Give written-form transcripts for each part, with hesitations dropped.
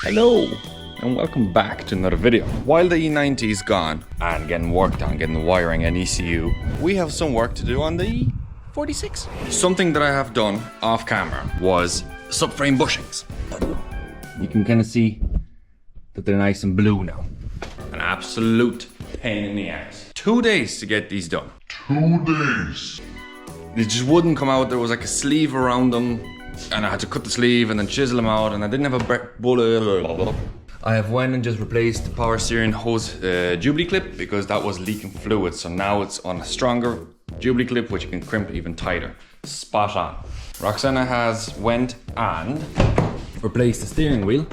Hello and welcome back to another video. While the E90 is gone and getting worked on, getting the wiring and ECU, we have some work to do on the E46. Something that I have done off camera was subframe bushings. You can kind of see that they're nice and blue now. An absolute pain in the ass. 2 days to get these done. 2 days. They just wouldn't come out. There was like a sleeve around them and I had to cut the sleeve and then chisel them out, and I didn't have a bullet. I have went and just replaced the power steering hose Jubilee clip because that was leaking fluid. So now it's on a stronger Jubilee clip which you can crimp even tighter. Spot on. Roxana has went and replaced the steering wheel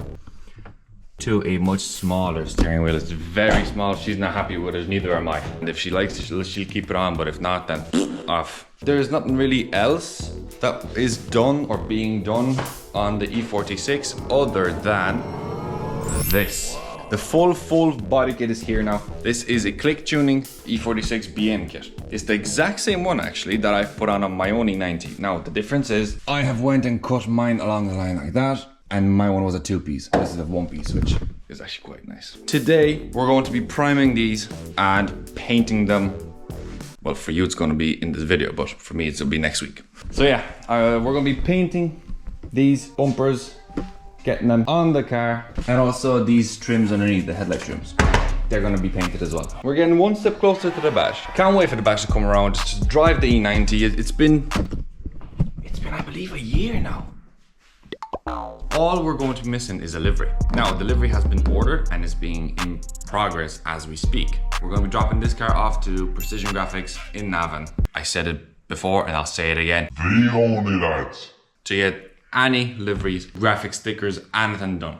to a much smaller steering wheel. It's very small. She's not happy with it, neither am I. And if she likes it, she'll keep it on, but if not, then off. There's nothing really else that is done or being done on the E46 other than this. The full body kit is here now. This is a click tuning E46 BM kit. It's the exact same one actually that I put on my own E90. Now the difference is I have went and cut mine along the line like that, and my one was a 2-piece. This is a 1-piece, which is actually quite nice. Today we're going to be priming these and painting them. Well, for you it's going to be in this video, but for me it'll be next week. So yeah, we're going to be painting these bumpers, getting them on the car, and also these trims underneath, the headlight trims. They're going to be painted as well. We're getting one step closer to the bash. Can't wait for the bash to come around to drive the E90. It's been I believe a year now. All we're going to be missing is a livery. Now the livery has been ordered and is being in progress as we speak. We're going to be dropping this car off to Precision Graphics in Navan. I said it before and I'll say it again. The only lads. To get any liveries, graphic stickers, anything done.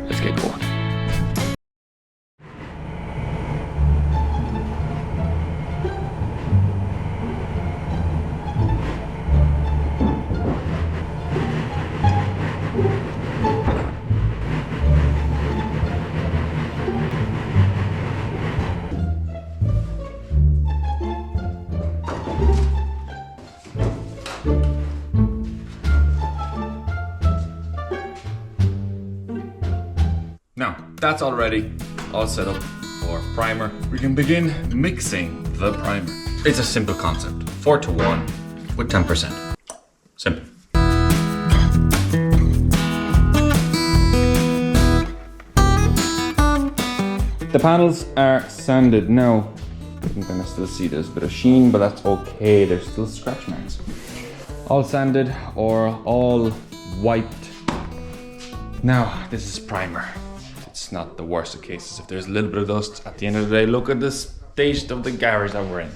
Let's get going. Now, that's all ready, all set up for primer. We can begin mixing the primer. It's a simple concept, 4:1 with 10%. Simple. The panels are sanded now. I'm gonna still see there's a bit of sheen, but that's okay. There's still scratch marks. All sanded or all wiped. Now, this is primer. It's not the worst of cases. If there's a little bit of dust, at the end of the day, look at the stage of the garage that we're in.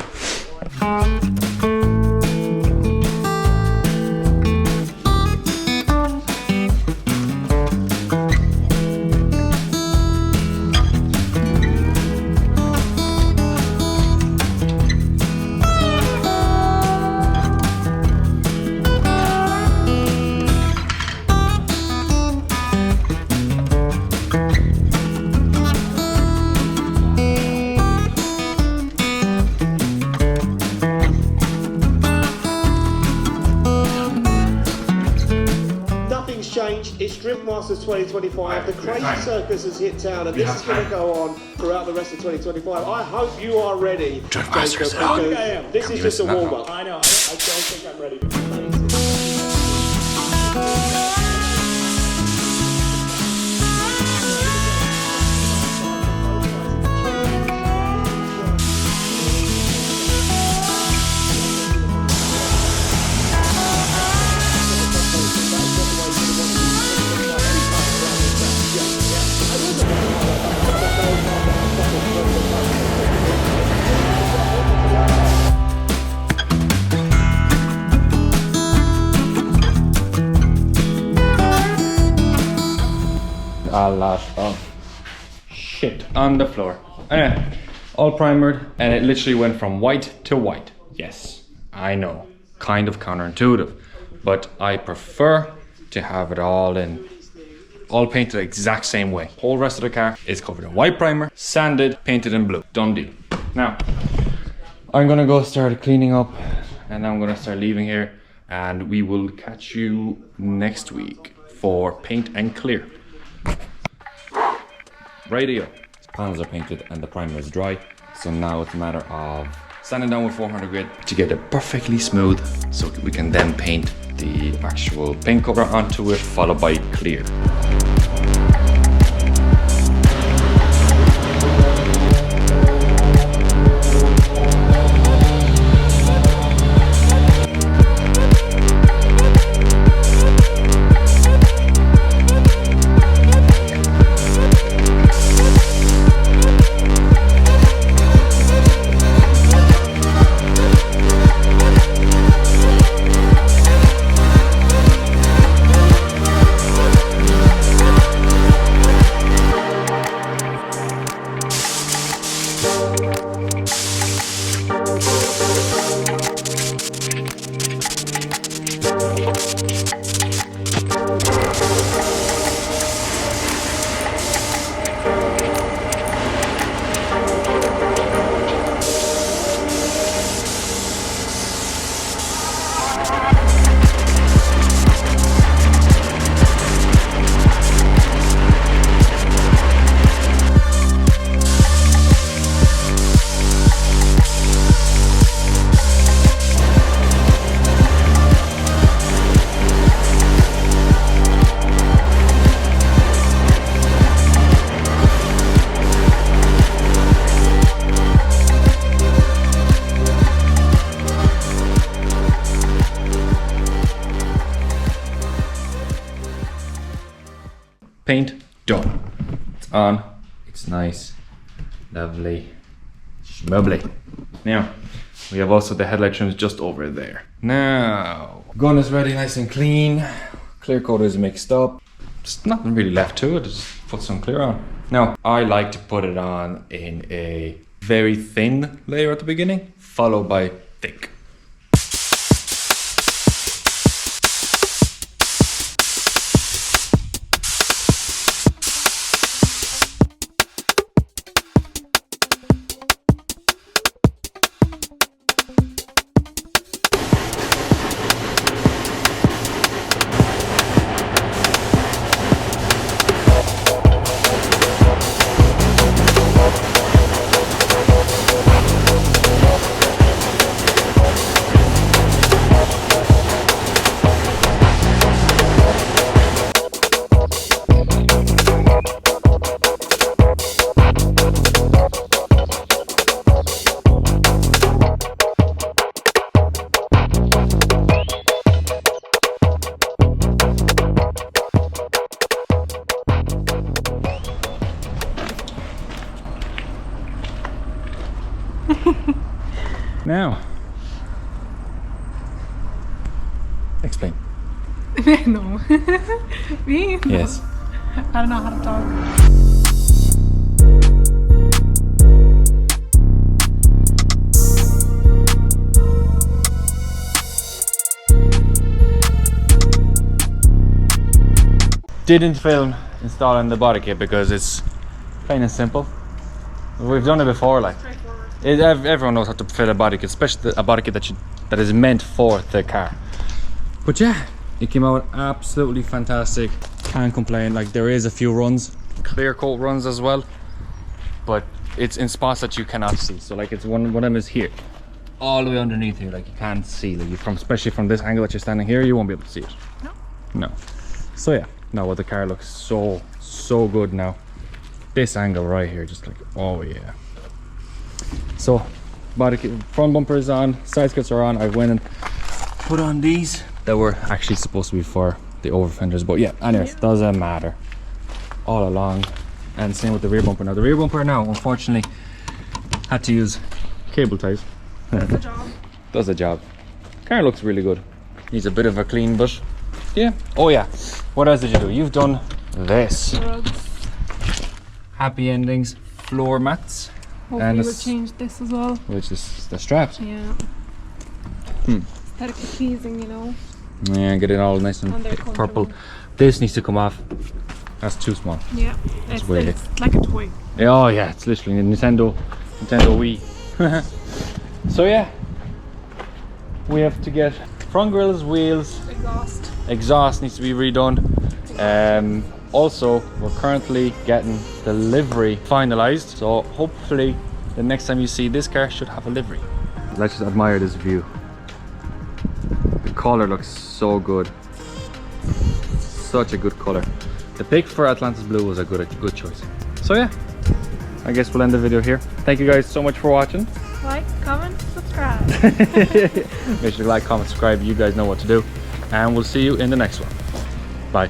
Changed. It's Drift Masters 2025. The crazy circus has hit town, and this is going to go on throughout the rest of 2025. I hope you are ready. Drift Masters. I am. This is just a warm up. I know. I don't think I'm ready. A lot of shit on the floor. Anyway, all primered, and it literally went from white to white. Yes, I know, kind of counterintuitive, but I prefer to have it all in all painted the exact same way. Whole rest of the car is covered in white primer, sanded, painted in blue. Done deal. Now, I'm gonna go start cleaning up and I'm gonna start leaving here, and we will catch you next week for paint and clear. Radio. Panels are painted and the primer is dry, so now it's a matter of sanding down with 400 grit to get it perfectly smooth, so we can then paint the actual paint cover onto it, followed by clear. Paint done. It's on. It's nice, lovely, schmubbly. Now, we have also the headlight trims just over there. Now, gun is ready, nice and clean. Clear coat is mixed up. There's nothing really left to it. Just put some clear on. Now, I like to put it on in a very thin layer at the beginning, followed by thick. Now, explain. No. Me? No. Yes. I don't know how to talk. Didn't film installing the body kit because it's plain and simple. We've done it before, like. Everyone knows how to fit a body kit, especially a body kit that is meant for the car. But yeah, it came out absolutely fantastic. Can't complain. Like, there is a few runs, clear coat runs as well, but it's in spots that you cannot see. So like, it's one of them is here, all the way underneath here. Like, you can't see. Like, especially from this angle that you're standing here, you won't be able to see it. No. So yeah, now the car looks so good now. This angle right here, just like, oh yeah. So, body kit, front bumper is on, side skirts are on. I went and put on these that were actually supposed to be for the over fenders, but yeah, anyways, doesn't matter. All along, and same with the rear bumper. Now the rear bumper now, unfortunately, had to use cable ties. Does the job. Does the job. Car looks really good. Needs a bit of a clean, but yeah. Oh yeah, what else did you do? You've done this. Rugs. Happy endings, floor mats. Hopefully And we'll change this as well. Which is the straps. Yeah. Aesthetically pleasing, you know. Yeah, get it all nice and And they're purple. comfortable. This needs to come off. That's too small. Yeah. It's weird. It's like a toy. Oh yeah, it's literally a Nintendo Wii. So yeah, we have to get front grills, wheels, exhaust needs to be redone. Also, we're currently getting the livery finalized, so hopefully the next time you see this car should have a livery. Let's just admire this view. The color looks so good. Such a good color. The pick for Atlantis Blue was a good choice. So yeah, I guess we'll end the video here. Thank you guys so much for watching. Like, comment, subscribe. Make sure to like, comment, subscribe. You guys know what to do. And we'll see you in the next one. Bye.